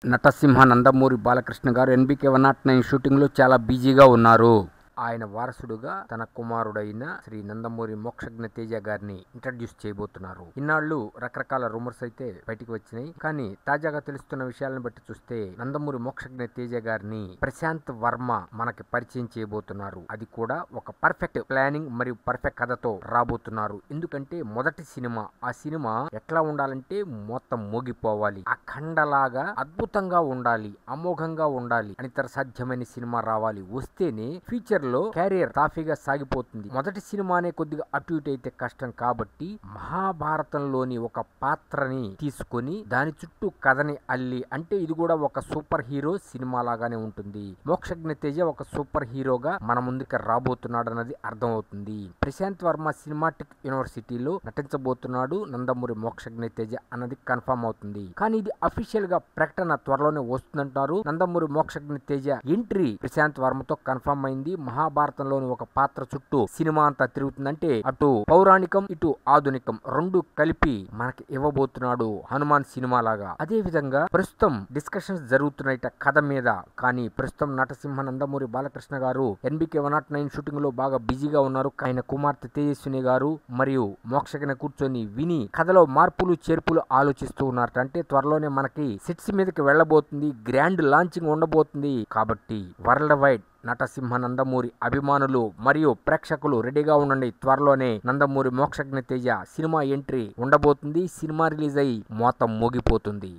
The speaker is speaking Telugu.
నటసింహ నందమూరి బాలకృష్ణ గారు ఎన్బికే 109 షూటింగ్లో చాలా బిజీగా ఉన్నారు. ఆయన వారసుడుగా తన కుమారుడైన శ్రీ నందమూరి మోక్షజ్ఞ తేజ గారిని ఇంట్రడ్యూస్ చేయబోతున్నారు. ఇన్నాళ్లు రకరకాల రూమర్స్ అయితే బయటికి వచ్చినాయి. కానీ తాజాగా తెలుస్తున్న విషయాలను బట్టి చూస్తే నందమూరి మోక్షజ్ఞ తేజ గారిని ప్రశాంత్ వర్మ మనకి పరిచయం చేయబోతున్నారు. అది కూడా ఒక పర్ఫెక్ట్ ప్లానింగ్ మరియు పర్ఫెక్ట్ కథతో రాబోతున్నారు. ఎందుకంటే మొదటి సినిమా, ఆ సినిమా ఎట్లా ఉండాలంటే మొత్తం మోగిపోవాలి, అఖండలాగా అద్భుతంగా ఉండాలి, అమోఘంగా ఉండాలి, అనితర సాధ్యమైన సినిమా రావాలి. వస్తేనే ఫ్యూచర్ లో క్యారియర్ సాఫీగా సాగిపోతుంది. మొదటి సినిమానే కొద్దిగా అటు ఇటు అయితే కష్టం కాబట్టి మహాభారతంలోని ఒక పాత్రని తీసుకొని దాని చుట్టూ కథని అల్లి, అంటే ఇది కూడా ఒక సూపర్ హీరో సినిమా లాగానే ఉంటుంది. మోక్షజ్ఞ తేజ ఒక సూపర్ హీరోగా మన ముందుకు రాబోతున్నాడు అన్నది అర్థం అవుతుంది. ప్రశాంత్ వర్మ సినిమాటిక్ యూనివర్సిటీలో నటించబోతున్నాడు నందమూరి మోక్షజ్ఞ తేజ అన్నది కన్ఫర్మ్ అవుతుంది. కానీ ఇది అఫీషియల్ గా ప్రకటన త్వరలోనే వస్తుందంటారు. నందమూరి మోక్షజ్ఞ తేజ ఎంట్రీ ప్రశాంత్ వర్మతో కన్ఫర్మ్ అయింది. మహాభారతంలోని ఒక పాత్ర చుట్టూ సినిమా అంతా తిరుగుతుందంటే అటు పౌరాణికం ఇటు ఆధునికం రెండు కలిపి మనకి ఇవ్వబోతున్నాడు హనుమాన్ సినిమా లాగా. అదే విధంగా ప్రస్తుతం డిస్కషన్స్ జరుగుతున్నాయి కథ మీద. కానీ ప్రస్తుతం నటసింహ నందమూరి బాలకృష్ణ గారు ఎన్బికే 109 షూటింగ్ లో బాగా బిజీగా ఉన్నారు. ఆయన కుమార్తె తేజస్విని గారు మరియు మోక్షజ్ఞ కూర్చొని విని కథలో మార్పులు చేర్పులు ఆలోచిస్తూ ఉన్నారట. అంటే త్వరలోనే మనకి సెట్స్ మీదకి వెళ్ళబోతుంది, గ్రాండ్ లాంచింగ్ ఉండబోతుంది. కాబట్టి వరల్డ్ వైడ్ నటసింహ నందమూరి అభిమానులు మరియు ప్రేక్షకులు రెడీగా ఉండండి. త్వరలోనే నందమూరి మోక్షజ్ఞ తేజ సినిమా ఎంట్రీ ఉండబోతుంది. సినిమా రిలీజ్ అయ్యి మొత్తం మోగిపోతుంది.